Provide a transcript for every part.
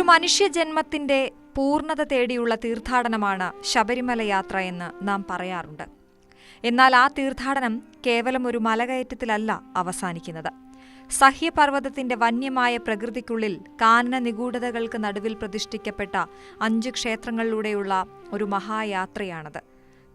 ഒരു മനുഷ്യജന്മത്തിന്റെ പൂർണ്ണത തേടിയുള്ള തീർത്ഥാടനമാണ് ശബരിമല യാത്ര എന്ന് നാം പറയാറുണ്ട്. എന്നാൽ ആ തീർത്ഥാടനം കേവലം ഒരു മലകയറ്റത്തിലല്ല അവസാനിക്കുന്നത്. സഹ്യപർവ്വതത്തിന്റെ വന്യമായ പ്രകൃതിക്കുള്ളിൽ കാനന നിഗൂഢതകൾക്ക് നടുവിൽ പ്രതിഷ്ഠിക്കപ്പെട്ട 5 ക്ഷേത്രങ്ങളിലൂടെയുള്ള ഒരു മഹായാത്രയാണത്.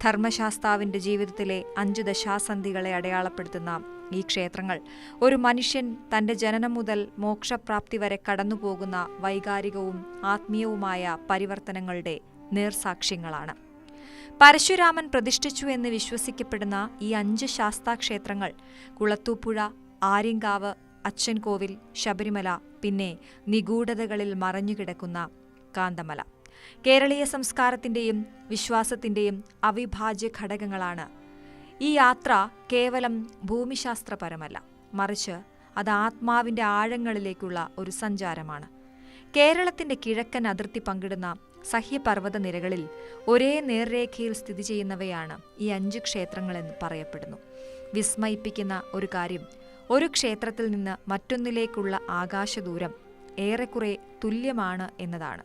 ധർമ്മശാസ്താവിന്റെ ജീവിതത്തിലെ 5 ദശാസന്ധികളെ അടയാളപ്പെടുത്തുന്ന ഈ ക്ഷേത്രങ്ങൾ ഒരു മനുഷ്യൻ തന്റെ ജനനം മുതൽ മോക്ഷപ്രാപ്തി വരെ കടന്നുപോകുന്ന വൈകാരികവും ആത്മീയവുമായ പരിവർത്തനങ്ങളുടെ നേർസാക്ഷ്യങ്ങളാണ്. പരശുരാമൻ പ്രതിഷ്ഠിച്ചു എന്ന് വിശ്വസിക്കപ്പെടുന്ന ഈ 5 ശാസ്താക്ഷേത്രങ്ങൾ കുളത്തൂപ്പുഴ, ആര്യങ്കാവ്, അച്ചൻകോവിൽ, ശബരിമല, പിന്നെ നിഗൂഢതകളിൽ മറഞ്ഞുകിടക്കുന്ന കാന്തമല. കേരളീയ സംസ്കാരത്തിന്റെയും വിശ്വാസത്തിന്റെയും അവിഭാജ്യ ഘടകങ്ങളാണ്. ഈ യാത്ര കേവലം ഭൂമിശാസ്ത്രപരമല്ല, മറിച്ച് അത് ആത്മാവിന്റെ ആഴങ്ങളിലേക്കുള്ള ഒരു സഞ്ചാരമാണ്. കേരളത്തിന്റെ കിഴക്കൻ അതിർത്തി പങ്കിടുന്ന സഹ്യപർവ്വത നിരകളിൽ ഒരേ നേർരേഖയിൽ സ്ഥിതി ചെയ്യുന്നവയാണ് ഈ 5 ക്ഷേത്രങ്ങളെന്ന് പറയപ്പെടുന്നു. വിസ്മയിപ്പിക്കുന്ന ഒരു കാര്യം, ഒരു ക്ഷേത്രത്തിൽ നിന്ന് മറ്റൊന്നിലേക്കുള്ള ആകാശദൂരം ഏറെക്കുറെ തുല്യമാണ് എന്നതാണ്.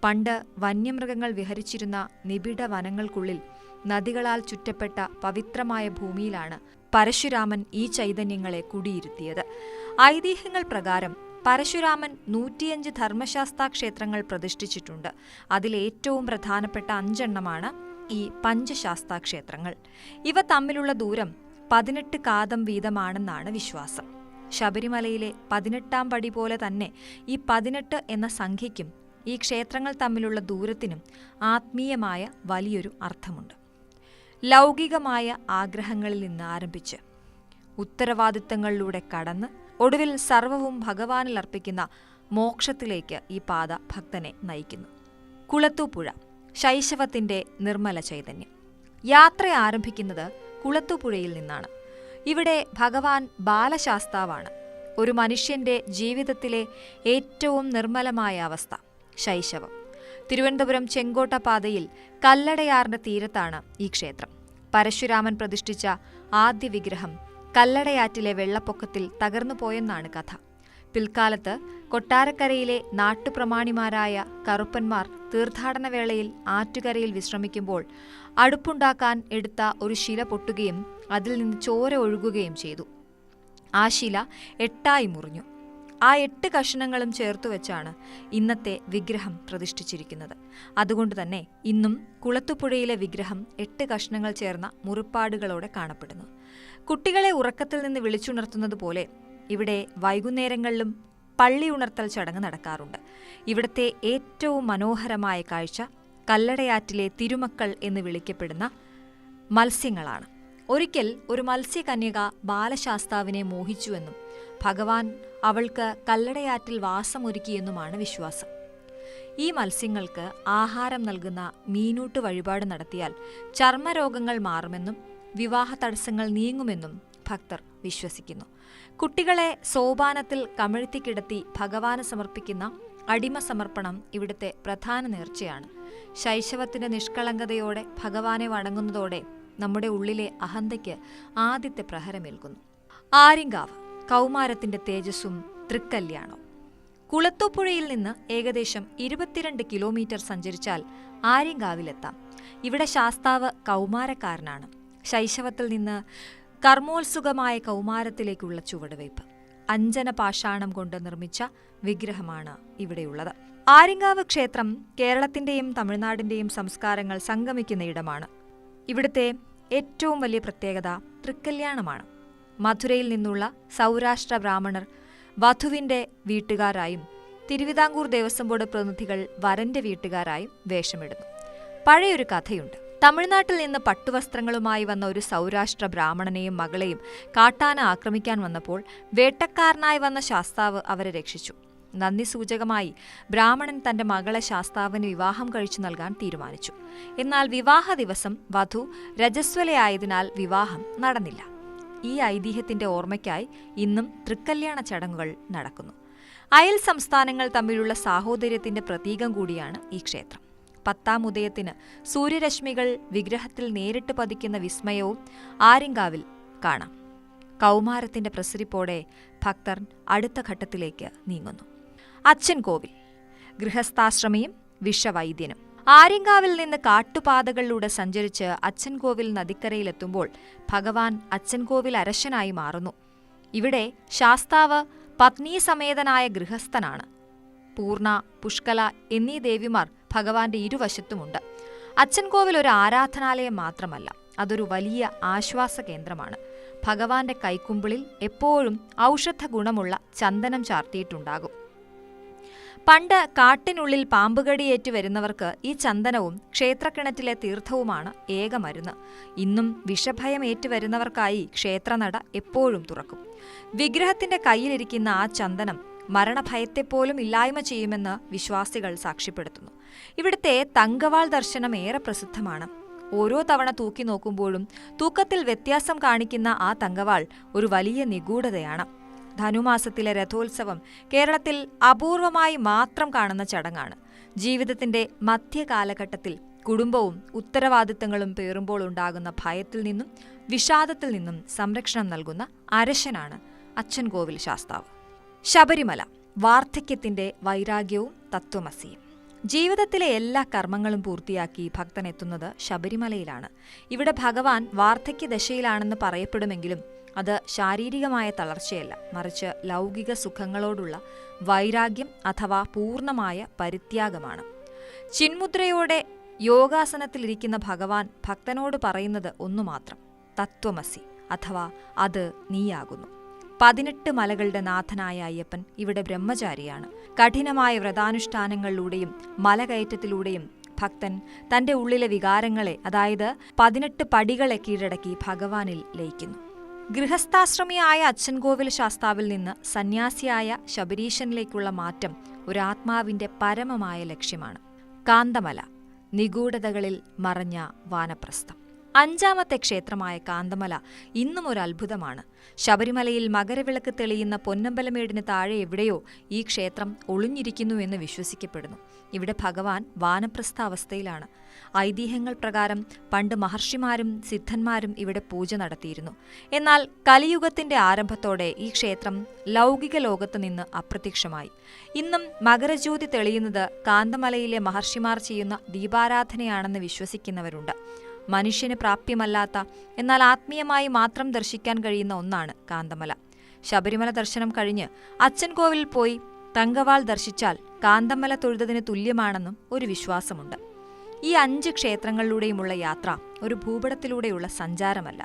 പണ്ട് വന്യമൃഗങ്ങൾ വിഹരിച്ചിരുന്ന നിബിഡ വനങ്ങൾക്കുള്ളിൽ നദികളാൽ ചുറ്റപ്പെട്ട പവിത്രമായ ഭൂമിയിലാണ് പരശുരാമൻ ഈ ചൈതന്യങ്ങളെ കുടിയിരുത്തിയത്. ഐതിഹ്യങ്ങൾ പ്രകാരം പരശുരാമൻ 105 ധർമ്മശാസ്താ ക്ഷേത്രങ്ങൾ പ്രതിഷ്ഠിച്ചിട്ടുണ്ട്. അതിലേറ്റവും പ്രധാനപ്പെട്ട 5 എണ്ണമാണ് ഈ പഞ്ചശാസ്താ ക്ഷേത്രങ്ങൾ. ഇവ തമ്മിലുള്ള ദൂരം 18 കാതം വീതമാണെന്നാണ് വിശ്വാസം. ശബരിമലയിലെ 18ാം പടി പോലെ തന്നെ ഈ 18 എന്ന സംഖ്യയ്ക്കും ഈ ക്ഷേത്രങ്ങൾ തമ്മിലുള്ള ദൂരത്തിനും ആത്മീയമായ വലിയൊരു അർത്ഥമുണ്ട്. ലൗകികമായ ആഗ്രഹങ്ങളിൽ നിന്ന് ആരംഭിച്ച് ഉത്തരവാദിത്തങ്ങളിലൂടെ കടന്ന് ഒടുവിൽ സർവവും ഭഗവാനിൽ അർപ്പിക്കുന്ന മോക്ഷത്തിലേക്ക് ഈ പാത ഭക്തനെ നയിക്കുന്നു. കുളത്തൂപ്പുഴ, ശൈശവത്തിന്റെ നിർമ്മല ചൈതന്യം. യാത്ര ആരംഭിക്കുന്നത് കുളത്തൂപ്പുഴയിൽ നിന്നാണ്. ഇവിടെ ഭഗവാൻ ബാലശാസ്താവാണ്. ഒരു മനുഷ്യന്റെ ജീവിതത്തിലെ ഏറ്റവും നിർമ്മലമായ അവസ്ഥ ശൈശവം. തിരുവനന്തപുരം ചെങ്കോട്ട പാതയിൽ കല്ലടയാറിന്റെ തീരത്താണ് ഈ ക്ഷേത്രം. പരശുരാമൻ പ്രതിഷ്ഠിച്ച ആദ്യ വിഗ്രഹം കല്ലടയാറ്റിലെ വെള്ളപ്പൊക്കത്തിൽ തകർന്നുപോയെന്നാണ് കഥ. പിൽക്കാലത്ത് കൊട്ടാരക്കരയിലെ നാട്ടുപ്രമാണിമാരായ കറുപ്പന്മാർ തീർത്ഥാടന വേളയിൽ ആറ്റുകരയിൽ വിശ്രമിക്കുമ്പോൾ അടുപ്പുണ്ടാക്കാൻ എടുത്ത ഒരു ശില പൊട്ടുകയും അതിൽ നിന്ന് ചോര ഒഴുകുകയും ചെയ്തു. ആ ശില 8ആയി മുറിഞ്ഞു. ആ 8 കഷണങ്ങളും ചേർത്തുവെച്ചാണ് ഇന്നത്തെ വിഗ്രഹം പ്രതിഷ്ഠിച്ചിരിക്കുന്നത്. അതുകൊണ്ട് തന്നെ ഇന്നും കുളത്തുപുഴയിലെ വിഗ്രഹം 8 കഷണങ്ങൾ ചേർന്ന മുറിപ്പാടുകളോടെ കാണപ്പെടുന്നു. കുട്ടികളെ ഉറക്കത്തിൽ നിന്ന് വിളിച്ചുണർത്തുന്നത് പോലെ ഇവിടെ വൈകുന്നേരങ്ങളിലും പള്ളി ഉണർത്തൽ ചടങ്ങ് നടക്കാറുണ്ട്. ഇവിടുത്തെ ഏറ്റവും മനോഹരമായ കാഴ്ച കല്ലടയാറ്റിലെ തിരുമക്കൾ എന്ന് വിളിക്കപ്പെടുന്ന മത്സ്യങ്ങളാണ്. ഒരിക്കൽ ഒരു മത്സ്യകന്യക ബാലശാസ്താവിനെ മോഹിച്ചുവെന്നും ഭഗവാൻ അവൾക്ക് കല്ലടയാറ്റിൽ വാസമൊരുക്കിയെന്നുമാണ് വിശ്വാസം. ഈ മത്സ്യങ്ങൾക്ക് ആഹാരം നൽകുന്ന മീനൂട്ട് വഴിപാട് നടത്തിയാൽ ചർമ്മരോഗങ്ങൾ മാറുമെന്നും വിവാഹ തടസ്സങ്ങൾ നീങ്ങുമെന്നും ഭക്തർ വിശ്വസിക്കുന്നു. കുട്ടികളെ സോപാനത്തിൽ കമിഴ്ത്തിക്കിടത്തി ഭഗവാന് സമർപ്പിക്കുന്ന അടിമ സമർപ്പണം ഇവിടുത്തെ പ്രധാന നേർച്ചയാണ്. ശൈശവത്തിന്റെ നിഷ്കളങ്കതയോടെ ഭഗവാനെ വണങ്ങുന്നതോടെ നമ്മുടെ ഉള്ളിലെ അഹന്തയ്ക്ക് ആദ്യത്തെ പ്രഹരമേൽക്കുന്നു. ആര്യങ്കാവ്, കൗമാരത്തിന്റെ തേജസ്സും തൃക്കല്യാണവും. കുളത്തൂപ്പുഴയിൽ നിന്ന് ഏകദേശം 22 കിലോമീറ്റർ സഞ്ചരിച്ചാൽ ആര്യങ്കാവിലെത്താം. ഇവിടെ ശാസ്താവ് കൗമാരക്കാരനാണ്. ശൈശവത്തിൽ നിന്ന് കർമ്മോത്സുകമായ കൗമാരത്തിലേക്കുള്ള ചുവടുവയ്പ്. അഞ്ജന പാഷാണം കൊണ്ട് നിർമ്മിച്ച വിഗ്രഹമാണ് ഇവിടെയുള്ളത്. ആര്യങ്കാവ് ക്ഷേത്രം കേരളത്തിന്റെയും തമിഴ്നാടിന്റെയും സംസ്കാരങ്ങൾ സംഗമിക്കുന്ന ഇടമാണ്. ഇവിടുത്തെ ഏറ്റവും വലിയ പ്രത്യേകത തൃക്കല്യാണമാണ്. മധുരയിൽ നിന്നുള്ള സൗരാഷ്ട്ര ബ്രാഹ്മണർ വധുവിന്റെ വീട്ടുകാരായും തിരുവിതാംകൂർ ദേവസ്വം ബോർഡ് പ്രതിനിധികൾ വരന്റെ വീട്ടുകാരായും വേഷമിടുന്നു. പഴയൊരു കഥയുണ്ട്. തമിഴ്നാട്ടിൽ നിന്ന് പട്ടുവസ്ത്രങ്ങളുമായി വന്ന ഒരു സൗരാഷ്ട്ര ബ്രാഹ്മണനെയും മകളെയും കാട്ടാന ആക്രമിക്കാൻ വന്നപ്പോൾ വേട്ടക്കാരനായി വന്ന ശാസ്താവ് അവരെ രക്ഷിച്ചു. നന്ദി സൂചകമായി ബ്രാഹ്മണൻ തന്റെ മകളെ ശാസ്താവിന് വിവാഹം കഴിച്ചു നൽകാൻ തീരുമാനിച്ചു. എന്നാൽ വിവാഹ ദിവസം വധു രജസ്വലയായതിനാൽ വിവാഹം നടന്നില്ല. ഈ ഐതിഹ്യത്തിന്റെ ഓർമ്മയ്ക്കായി ഇന്നും തൃക്കല്യാണ ചടങ്ങുകൾ നടക്കുന്നു. അയൽ സംസ്ഥാനങ്ങൾ തമ്മിലുള്ള സാഹോദര്യത്തിന്റെ പ്രതീകം കൂടിയാണ് ഈ ക്ഷേത്രം. 10ാം ഉദയത്തിന് സൂര്യരശ്മികൾ വിഗ്രഹത്തിൽ നേരിട്ട് പതിക്കുന്ന വിസ്മയവും ആര്യങ്കാവിൽ കാണാം. കൗമാരത്തിന്റെ പ്രസരിപ്പോടെ ഭക്തർ അടുത്ത ഘട്ടത്തിലേക്ക് നീങ്ങുന്നു. അച്ചൻകോവിൽ, ഗൃഹസ്ഥാശ്രമിയും വിഷവൈദ്യനും. ആര്യങ്കാവിൽ നിന്ന് കാട്ടുപാതകളിലൂടെ സഞ്ചരിച്ച് അച്ചൻകോവിൽ നദിക്കരയിലെത്തുമ്പോൾ ഭഗവാൻ അച്ചൻകോവിൽ അരശനായി മാറുന്നു. ഇവിടെ ശാസ്താവ് പത്നീസമേതനായ ഗൃഹസ്ഥനാണ്. പൂർണ്ണ, പുഷ്കല എന്നീ ദേവിമാർ ഭഗവാന്റെ ഇരുവശത്തുമുണ്ട്. അച്ചൻകോവിൽ ഒരു ആരാധനാലയം മാത്രമല്ല, അതൊരു വലിയ ആശ്വാസ കേന്ദ്രമാണ്. ഭഗവാന്റെ കൈക്കുമ്പിളിൽ എപ്പോഴും ഔഷധ ഗുണമുള്ള ചന്ദനം ചാർത്തിയിട്ടുണ്ടാകും. പണ്ട് കാട്ടിനുള്ളിൽ പാമ്പുകടിയേറ്റു വരുന്നവർക്ക് ഈ ചന്ദനവും ക്ഷേത്രക്കിണറ്റിലെ തീർത്ഥവുമാണ് ഏക മരുന്ന്. ഇന്നും വിഷഭയം ഏറ്റുവരുന്നവർക്കായി ക്ഷേത്രനട എപ്പോഴും തുറക്കും. വിഗ്രഹത്തിന്റെ കയ്യിലിരിക്കുന്ന ആ ചന്ദനം മരണഭയത്തെപ്പോലും ഇല്ലായ്മ ചെയ്യുമെന്ന് വിശ്വാസികൾ സാക്ഷ്യപ്പെടുത്തുന്നു. ഇവിടുത്തെ തങ്കവാൾ ദർശനം ഏറെ പ്രസിദ്ധമാണ്. ഓരോ തവണ തൂക്കി നോക്കുമ്പോഴും തൂക്കത്തിൽ വ്യത്യാസം കാണിക്കുന്ന ആ തങ്കവാൾ ഒരു വലിയ നിഗൂഢതയാണ്. ധനുമാസത്തിലെ രഥോത്സവം കേരളത്തിൽ അപൂർവമായി മാത്രം കാണുന്ന ചടങ്ങാണ്. ജീവിതത്തിന്റെ മധ്യകാലഘട്ടത്തിൽ കുടുംബവും ഉത്തരവാദിത്തങ്ങളും പേറുമ്പോൾ ഉണ്ടാകുന്ന ഭയത്തിൽ നിന്നും വിഷാദത്തിൽ നിന്നും സംരക്ഷണം നൽകുന്ന അരശനാണ് അച്ചൻകോവിൽ ശാസ്താവ്. ശബരിമല, വാർദ്ധക്യത്തിന്റെ വൈരാഗ്യവും തത്വമസിയും. ജീവിതത്തിലെ എല്ലാ കർമ്മങ്ങളും പൂർത്തിയാക്കി ഭക്തൻ എത്തുന്നത് ശബരിമലയിലാണ്. ഇവിടെ ഭഗവാൻ വാർദ്ധക്യദശയിലാണെന്ന് പറയപ്പെടുമെങ്കിലും അത് ശാരീരികമായ തളർച്ചയല്ല, മറിച്ച് ലൗകിക സുഖങ്ങളോടുള്ള വൈരാഗ്യം അഥവാ പൂർണ്ണമായ പരിത്യാഗമാണ്. ചിന്മുദ്രയോടെ യോഗാസനത്തിലിരിക്കുന്ന ഭഗവാൻ ഭക്തനോട് പറയുന്നത് ഒന്നുമാത്രം: തത്വമസി, അഥവാ അത് നീയാകുന്നു. 18 മലകളുടെ നാഥനായ അയ്യപ്പൻ ഇവിടെ ബ്രഹ്മചാരിയാണ്. കഠിനമായ വ്രതാനുഷ്ഠാനങ്ങളിലൂടെയും മലകയറ്റത്തിലൂടെയും ഭക്തൻ തന്റെ ഉള്ളിലെ വികാരങ്ങളെ, അതായത് 18 പടികളെ കീഴടക്കി ഭഗവാനിൽ ലയിക്കുന്നു. ഗൃഹസ്ഥാശ്രമിയായ അച്ചൻകോവിൽ ശാസ്താവിൽ നിന്ന് സന്യാസിയായ ശബരീശനിലേക്കുള്ള മാറ്റം ഒരാത്മാവിന്റെ പരമമായ ലക്ഷ്യമാണ്. കാന്തമല, നിഗൂഢതകളിൽ മറഞ്ഞ വാനപ്രസ്ഥം. 5ാമത്തെ ക്ഷേത്രമായ കാന്തമല ഇന്നും ഒരു അത്ഭുതമാണ്. ശബരിമലയിൽ മകരവിളക്ക് തെളിയുന്ന പൊന്നമ്പലമേടിന് താഴെ എവിടെയോ ഈ ക്ഷേത്രം ഒളിഞ്ഞിരിക്കുന്നു എന്ന് വിശ്വസിക്കപ്പെടുന്നു. ഇവിടെ ഭഗവാൻ വാനപ്രസ്ഥ അവസ്ഥയിലാണ്. ഐതിഹ്യങ്ങൾ പ്രകാരം പണ്ട് മഹർഷിമാരും സിദ്ധന്മാരും ഇവിടെ പൂജ നടത്തിയിരുന്നു. എന്നാൽ കലിയുഗത്തിന്റെ ആരംഭത്തോടെ ഈ ക്ഷേത്രം ലൗകിക ലോകത്ത് നിന്ന് അപ്രത്യക്ഷമായി. ഇന്നും മകരജ്യോതി തെളിയുന്നത് കാന്തമലയിലെ മഹർഷിമാർ ചെയ്യുന്ന ദീപാരാധനയാണെന്ന് വിശ്വസിക്കുന്നവരുണ്ട്. മനുഷ്യന് പ്രാപ്യമല്ലാത്ത, എന്നാൽ ആത്മീയമായി മാത്രം ദർശിക്കാൻ കഴിയുന്ന ഒന്നാണ് കാന്തമല. ശബരിമല ദർശനം കഴിഞ്ഞ് അച്ചൻകോവിൽ പോയി തങ്കവാൾ ദർശിച്ചാൽ കാന്തമല തൊഴുതതിന് തുല്യമാണെന്നും ഒരു വിശ്വാസമുണ്ട്. ഈ 5 ക്ഷേത്രങ്ങളിലൂടെയുമുള്ള യാത്ര ഒരു ഭൂപടത്തിലൂടെയുള്ള സഞ്ചാരമല്ല,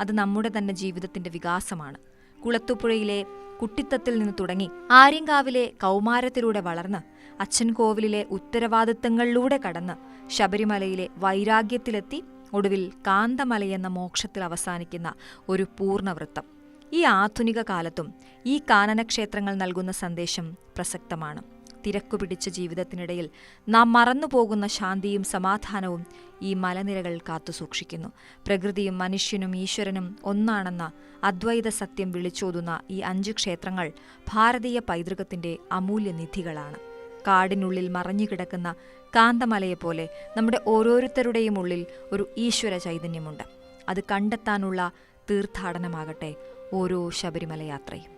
അത് നമ്മുടെ തന്നെ ജീവിതത്തിന്റെ വികാസമാണ്. കുളത്തുപുഴയിലെ കുട്ടിത്തത്തിൽ നിന്ന് തുടങ്ങി ആര്യങ്കാവിലെ കൗമാരത്തിലൂടെ വളർന്ന് അച്ചൻകോവിലിലെ ഉത്തരവാദിത്തങ്ങളിലൂടെ കടന്ന് ശബരിമലയിലെ വൈരാഗ്യത്തിലെത്തി ഒടുവിൽ കാന്തമലയെന്ന മോക്ഷത്തിൽ അവസാനിക്കുന്ന ഒരു പൂർണ്ണവൃത്തം. ഈ ആധുനിക കാലത്തും ഈ കാനനക്ഷേത്രങ്ങൾ നൽകുന്ന സന്ദേശം പ്രസക്തമാണ്. തിരക്കുപിടിച്ച ജീവിതത്തിനിടയിൽ നാം മറന്നുപോകുന്ന ശാന്തിയും സമാധാനവും ഈ മലനിരകൾ കാത്തുസൂക്ഷിക്കുന്നു. പ്രകൃതിയും മനുഷ്യനും ഈശ്വരനും ഒന്നാണെന്ന അദ്വൈത സത്യം വിളിച്ചോതുന്ന ഈ 5 ക്ഷേത്രങ്ങൾ ഭാരതീയ പൈതൃകത്തിന്റെ അമൂല്യനിധികളാണ്. കാടിനുള്ളിൽ മറഞ്ഞുകിടക്കുന്ന കാന്തമലയെപ്പോലെ നമ്മുടെ ഓരോരുത്തരുടെയും ഉള്ളിൽ ഒരു ഈശ്വര ചൈതന്യമുണ്ട്. അത് കണ്ടെത്താനുള്ള തീർത്ഥാടനമാകട്ടെ ഓരോ ശബരിമല യാത്രയും.